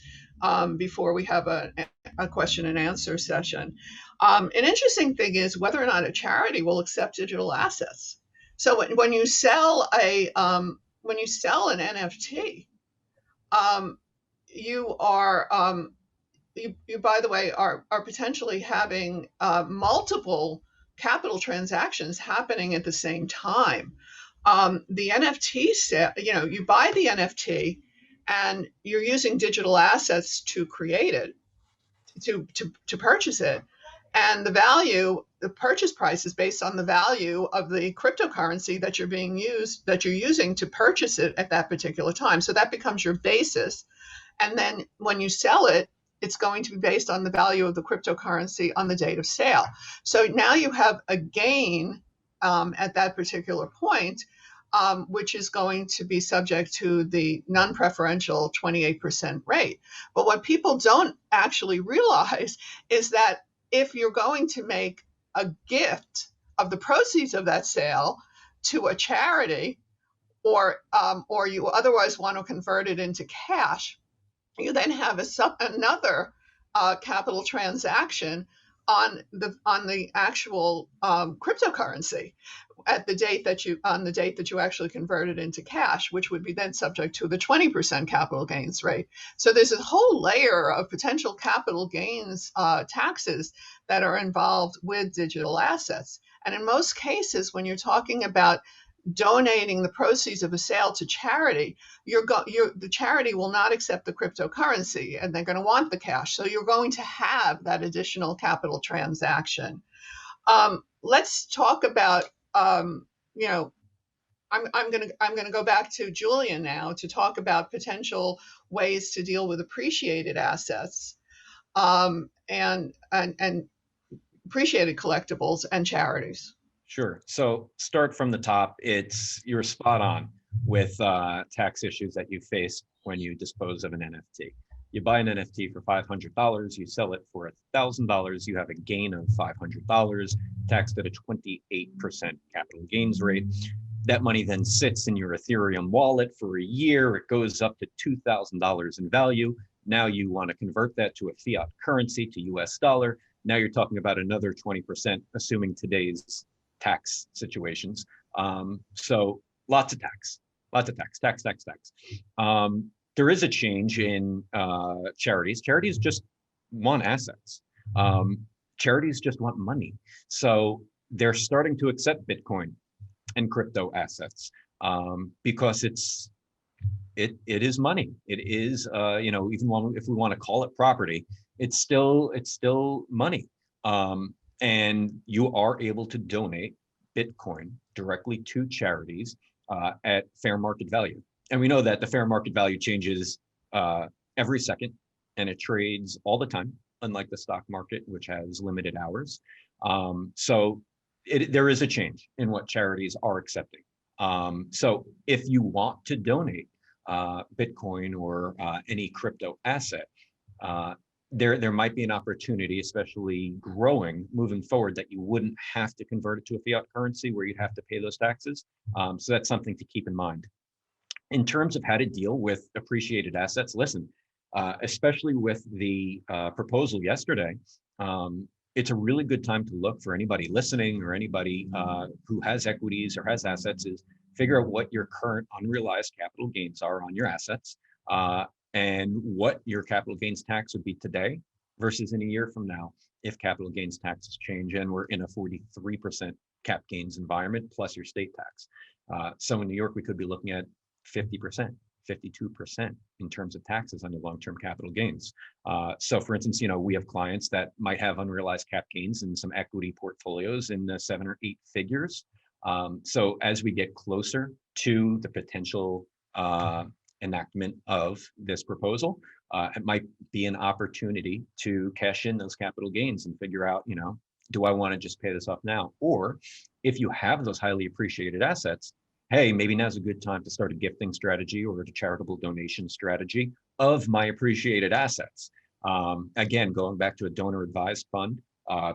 before we have a question and answer session. An interesting thing is whether or not a charity will accept digital assets. So when you sell an NFT, you are you by the way are potentially having multiple capital transactions happening at the same time. The NFT sale, you buy the NFT and you're using digital assets to create it, to purchase it. And the purchase price is based on the value of the cryptocurrency that you're using to purchase it at that particular time. So that becomes your basis. And then when you sell it, it's going to be based on the value of the cryptocurrency on the date of sale. So now you have a gain at that particular point, which is going to be subject to the non-preferential 28% rate. But what people don't actually realize is that if you're going to make a gift of the proceeds of that sale to a charity, or you otherwise want to convert it into cash, you then have another capital transaction on the actual cryptocurrency. at the date that you actually convert it into cash, which would be then subject to the 20% capital gains rate. So there's a whole layer of potential capital gains taxes that are involved with digital assets. And in most cases, when you're talking about donating the proceeds of a sale to charity, the charity will not accept the cryptocurrency, and they're going to want the cash. So you're going to have that additional capital transaction. Let's talk about, you know, I'm going to go back to Julian now to talk about potential ways to deal with appreciated assets, and appreciated collectibles and charities. Sure. So start from the top. You're spot on with tax issues that you face when you dispose of an NFT. You buy an NFT for $500, you sell it for $1,000, you have a gain of $500, taxed at a 28% capital gains rate. That money then sits in your Ethereum wallet for a year. It goes up to $2,000 in value. Now you want to convert that to a fiat currency, to US dollar. Now you're talking about another 20%, assuming today's tax situations. So lots of tax. There is a change in charities. Charities just want assets. Charities just want money. So they're starting to accept Bitcoin and crypto assets because it is money. It is, even if we want to call it property, it's still money. And you are able to donate Bitcoin directly to charities at fair market value. And we know that the fair market value changes every second, and it trades all the time, unlike the stock market, which has limited hours. So there is a change in what charities are accepting. So if you want to donate Bitcoin or any crypto asset, there might be an opportunity, especially growing moving forward, that you wouldn't have to convert it to a fiat currency where you'd have to pay those taxes. So that's something to keep in mind. In terms of how to deal with appreciated assets, listen, especially with the proposal yesterday, it's a really good time to look for anybody listening or anybody who has equities or has assets, is figure out what your current unrealized capital gains are on your assets and what your capital gains tax would be today versus in a year from now if capital gains taxes change and we're in a 43% cap gains environment plus your state tax. So in New York, we could be looking at 50%, 52% in terms of taxes on your long-term capital gains. So for instance, we have clients that might have unrealized cap gains in some equity portfolios in the 7 or 8 figures. So as we get closer to the potential enactment of this proposal, it might be an opportunity to cash in those capital gains and figure out, do I want to just pay this off now? Or if you have those highly appreciated assets, hey, maybe now's a good time to start a gifting strategy or a charitable donation strategy of my appreciated assets. Again, going back to a donor advised fund,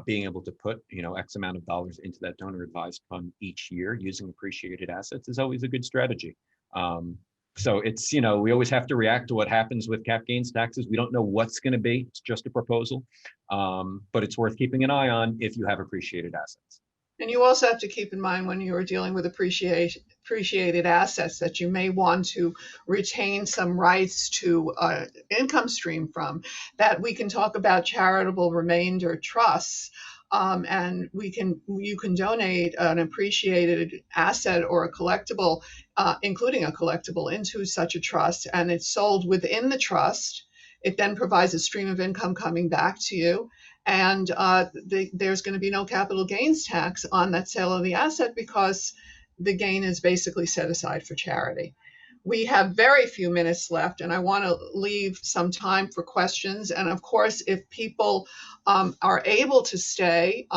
being able to put, X amount of dollars into that donor advised fund each year using appreciated assets is always a good strategy. So it's, we always have to react to what happens with cap gains taxes. We don't know what's going to be. It's just a proposal, but it's worth keeping an eye on if you have appreciated assets. And you also have to keep in mind when you're dealing with appreciated assets that you may want to retain some rights to income stream from. That we can talk about charitable remainder trusts, and you can donate an appreciated asset or a collectible, including a collectible, into such a trust, and it's sold within the trust. It then provides a stream of income coming back to you. And there's going to be no capital gains tax on that sale of the asset because the gain is basically set aside for charity. We have very few minutes left, and I want to leave some time for questions. And of course, if people are able to stay,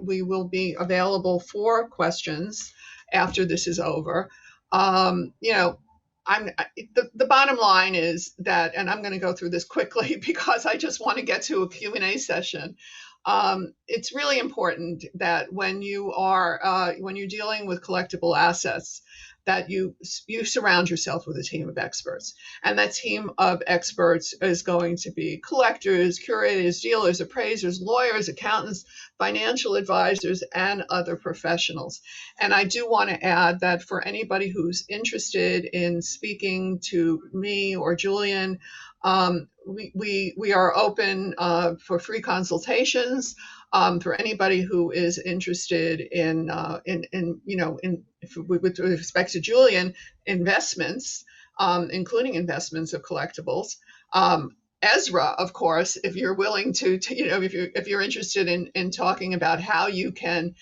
we will be available for questions after this is over. The bottom line is that, and I'm going to go through this quickly because I just want to get to a Q&A session. It's really important that when you're dealing with collectible assets, that you surround yourself with a team of experts. And that team of experts is going to be collectors, curators, dealers, appraisers, lawyers, accountants, financial advisors, and other professionals. And I do want to add that for anybody who's interested in speaking to me or Julian, we are open for free consultations. For anybody who is interested in with respect to Julian, investments, including investments of collectibles. Ezra, of course, if you're willing to if you're interested in talking about how you can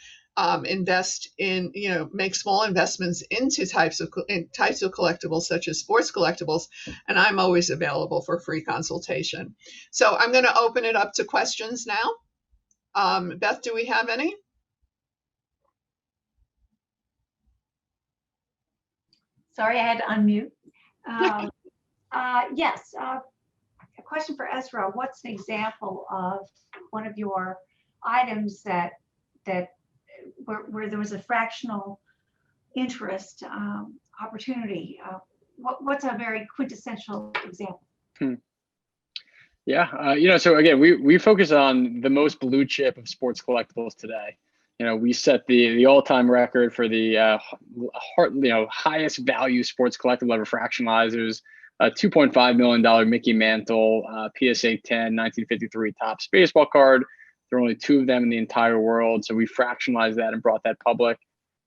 invest in, make small investments into types of collectibles such as sports collectibles, and I'm always available for free consultation. So I'm going to open it up to questions now. Beth, do we have any? Sorry, I had to unmute. Yes, a question for Ezra. What's an example of one of your items that where there was a fractional interest opportunity? What's a very quintessential example? Yeah, so again, we focus on the most blue chip of sports collectibles today. We set the all-time record for the highest value sports collectible ever fractionalizers, a $2.5 million Mickey Mantle PSA 10 1953 Topps baseball card. There are only 2 of them in the entire world, so we fractionalized that and brought that public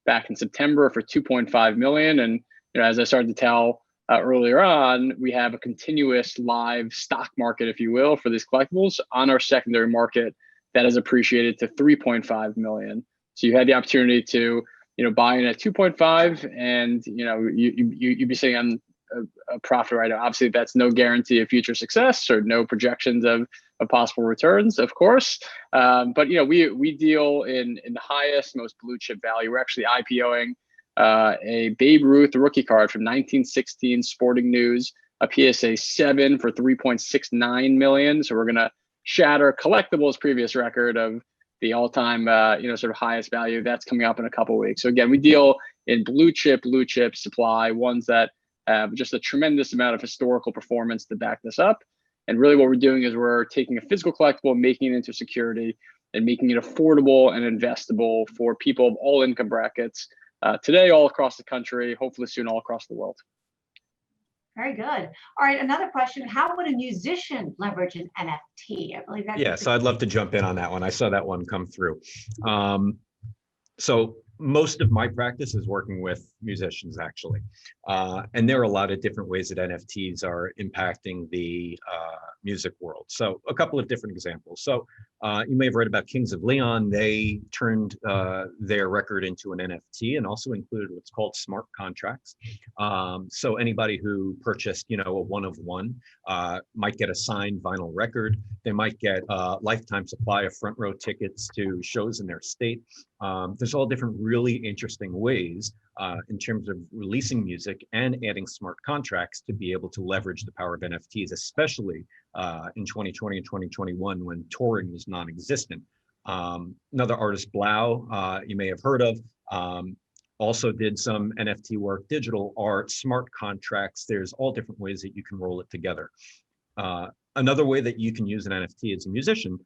back in September for $2.5 million. And as I started to tell earlier on, we have a continuous live stock market, if you will, for these collectibles on our secondary market that has appreciated to $3.5 million. So you had the opportunity to, buy in at 2.5, and you'd be sitting on a profit right now. Obviously, that's no guarantee of future success or no projections of possible returns, of course. But we deal in the highest, most blue chip value. We're actually IPOing a Babe Ruth rookie card from 1916 Sporting News, a PSA 7 for $3.69 million. So we're gonna shatter Collectibles' previous record of the all-time sort of highest value. That's coming up in a couple of weeks. So again, we deal in blue chip supply, ones that have just a tremendous amount of historical performance to back this up. And really what we're doing is we're taking a physical collectible, making it into security, and making it affordable and investable for people of all income brackets today, all across the country, hopefully soon all across the world. Very good. All right, another question. How would a musician leverage an NFT? I believe that's— Yeah, so I'd love to jump in on that one. I saw that one come through. So most of my practice is working with musicians, actually. And there are a lot of different ways that NFTs are impacting the music world. So a couple of different examples. So you may have read about Kings of Leon. They turned their record into an NFT and also included what's called smart contracts. So anybody who purchased, a one of one might get a signed vinyl record. They might get a lifetime supply of front row tickets to shows in their state. There's all different really interesting ways in terms of releasing music and adding smart contracts to be able to leverage the power of NFTs, especially in 2020 and 2021 when touring was non-existent. Another artist, Blau, you may have heard of, also did some NFT work, digital art, smart contracts. There's all different ways that you can roll it together. Another way that you can use an NFT as a musician,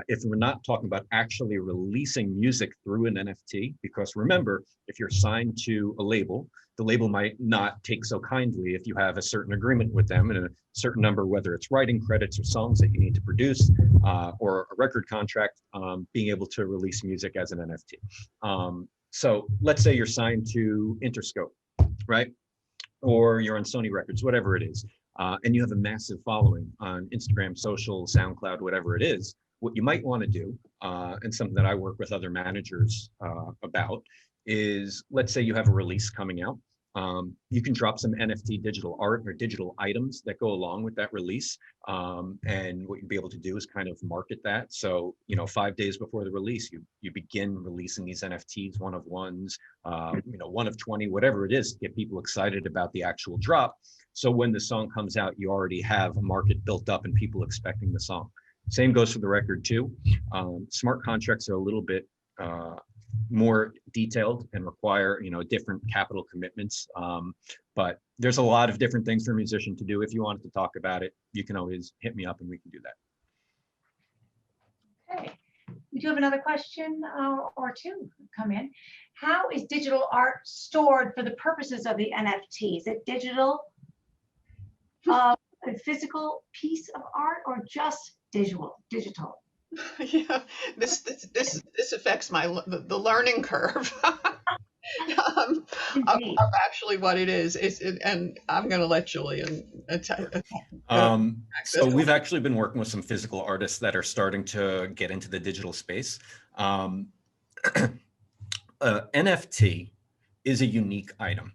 if we're not talking about actually releasing music through an NFT, because remember, if you're signed to a label, the label might not take so kindly if you have a certain agreement with them and a certain number, whether it's writing credits or songs that you need to produce, or a record contract, being able to release music as an NFT. So let's say you're signed to Interscope, right? Or you're on Sony Records, whatever it is, and you have a massive following on Instagram, social, SoundCloud, whatever it is. What you might want to do, and something that I work with other managers about, is let's say you have a release coming out. You can drop some NFT digital art or digital items that go along with that release. And what you'll be able to do is kind of market that. So, 5 days before the release, you begin releasing these NFTs, one of ones, one of 20, whatever it is, to get people excited about the actual drop. So when the song comes out, you already have a market built up and people expecting the song. Same goes for the record too. Smart contracts are a little bit more detailed and require, different capital commitments. But there's a lot of different things for a musician to do. If you wanted to talk about it, you can always hit me up and we can do that. Okay, we do have another question or two come in. How is digital art stored for the purposes of the NFT? Is it digital, a physical piece of art, or just digital? Yeah, this affects the learning curve of actually what it is. And I'm going to let Julian so we've actually been working with some physical artists that are starting to get into the digital space. NFT is a unique item.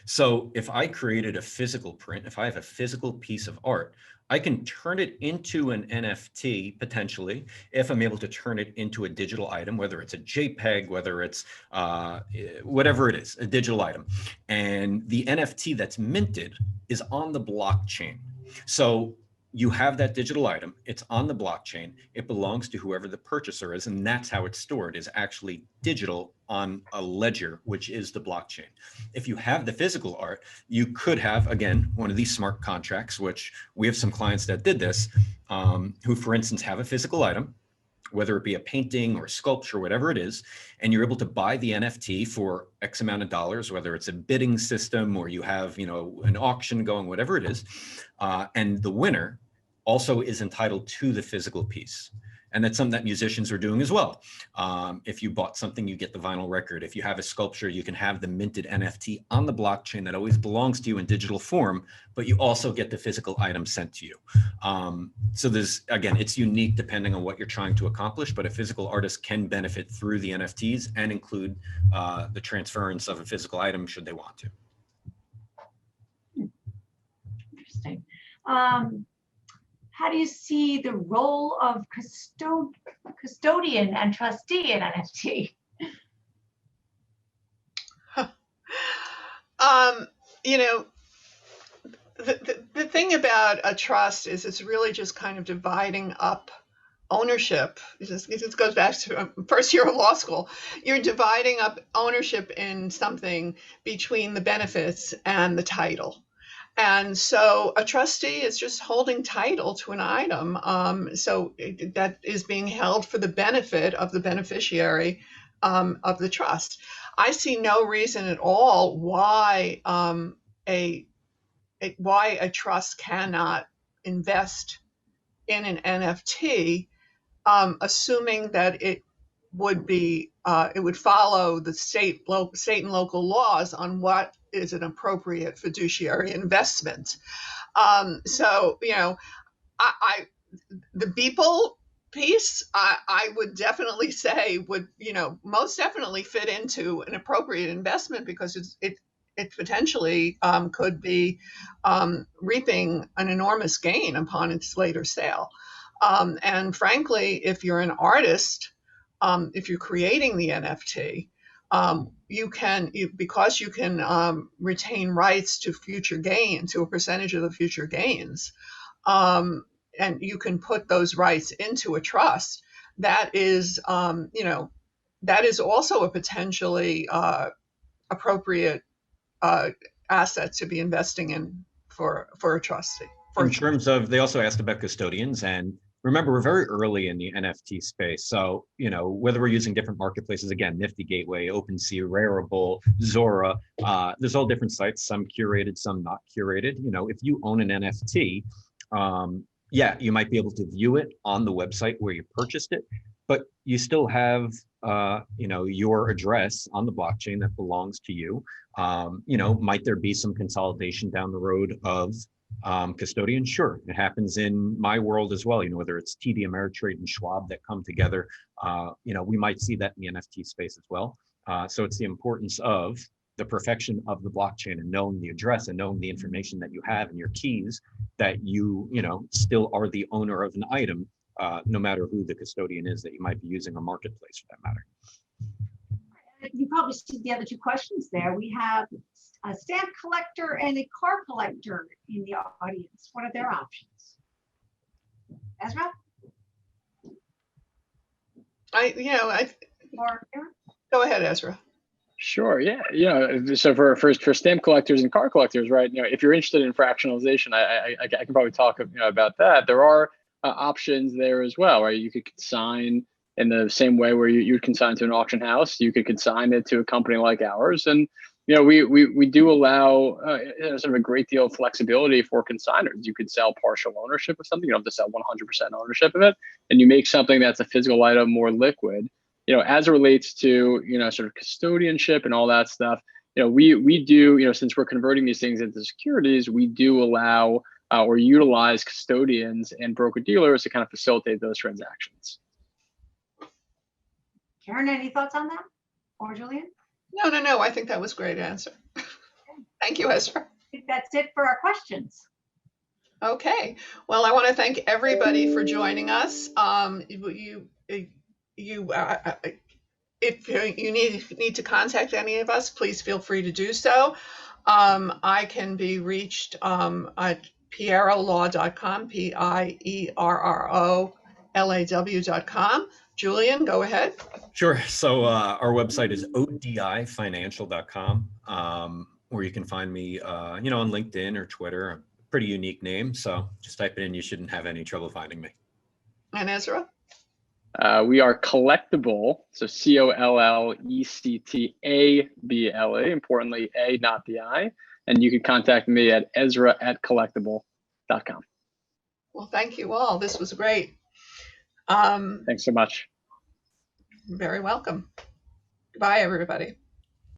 So if I created a physical print, if I have a physical piece of art, I can turn it into an NFT potentially if I'm able to turn it into a digital item, whether it's a JPEG, whether it's whatever it is, a digital item. And the NFT that's minted is on the blockchain. So you have that digital item, it's on the blockchain, it belongs to whoever the purchaser is, and that's how it's stored, is actually digital on a ledger, which is the blockchain. If you have the physical art, you could have, again, one of these smart contracts, which we have some clients that did this, who, for instance, have a physical item, whether it be a painting or sculpture, whatever it is, and you're able to buy the NFT for X amount of dollars, whether it's a bidding system or you have, an auction going, whatever it is, and the winner also is entitled to the physical piece. And that's something that musicians are doing as well. If you bought something, you get the vinyl record. If you have a sculpture, you can have the minted NFT on the blockchain that always belongs to you in digital form, but you also get the physical item sent to you. So there's, again, it's unique depending on what you're trying to accomplish, but a physical artist can benefit through the NFTs and include the transference of a physical item should they want to. Interesting. How do you see the role of custodian and trustee in NFT? The thing about a trust is it's really just kind of dividing up ownership. It just goes back to first year of law school. You're dividing up ownership in something between the benefits and the title. And so a trustee is just holding title to an item. So that is being held for the benefit of the beneficiary of the trust. I see no reason at all why a trust cannot invest in an NFT, assuming that it would follow the state and local laws on what is an appropriate fiduciary investment. So, the Beeple piece, I would definitely say would, most definitely fit into an appropriate investment because it potentially could be reaping an enormous gain upon its later sale. And frankly, if you're an artist, if you're creating the NFT, because you can retain rights to future gain, to a percentage of the future gains, and you can put those rights into a trust. That is, that is also a potentially appropriate asset to be investing in for a trustee. In terms of, they also asked about custodians, and remember, we're very early in the NFT space. So, whether we're using different marketplaces, again, Nifty Gateway, OpenSea, Rarible, Zora, there's all different sites, some curated, some not curated. If you own an NFT, yeah, you might be able to view it on the website where you purchased it, but you still have, your address on the blockchain that belongs to you. Might there be some consolidation down the road of custodian? Sure, it happens in my world as well. Whether it's TD Ameritrade and Schwab that come together, we might see that in the NFT space as well. So it's the importance of the perfection of the blockchain and knowing the address and knowing the information that you have and your keys, that you still are the owner of an item, no matter who the custodian is that you might be using, a marketplace for that matter. You probably see the other two questions there. We have a stamp collector and a car collector in the audience. What are their options? Ezra? Go ahead, ahead, Ezra. Sure. Yeah. So for stamp collectors and car collectors, right? If you're interested in fractionalization, I can probably talk about that. There are options there as well, right? You could consign in the same way where you would consign to an auction house. You could consign it to a company like ours, and we do allow sort of a great deal of flexibility for consigners. You could sell partial ownership of something. You don't have to sell 100% ownership of it, and you make something that's a physical item more liquid. As it relates to, sort of custodianship and all that stuff, we do, since we're converting these things into securities, we do allow or utilize custodians and broker dealers to kind of facilitate those transactions. Caryn, any thoughts on that? Or Julian? No. I think that was a great answer. Thank you, Ezra. I think that's it for our questions. Okay. Well, I want to thank everybody for joining us. If you need to contact any of us, please feel free to do so. I can be reached at pierrolaw.com, pierrolaw.com. Julian, go ahead. Sure. So our website is odifinancial.com, where you can find me, on LinkedIn or Twitter. A pretty unique name, so just type it in. You shouldn't have any trouble finding me. And Ezra? We are Collectable, so COLLECTABLE, importantly, A, not the I. And you can contact me at Ezra@collectable.com. Well, thank you all. This was great. Thanks so much. Very welcome. Goodbye, everybody.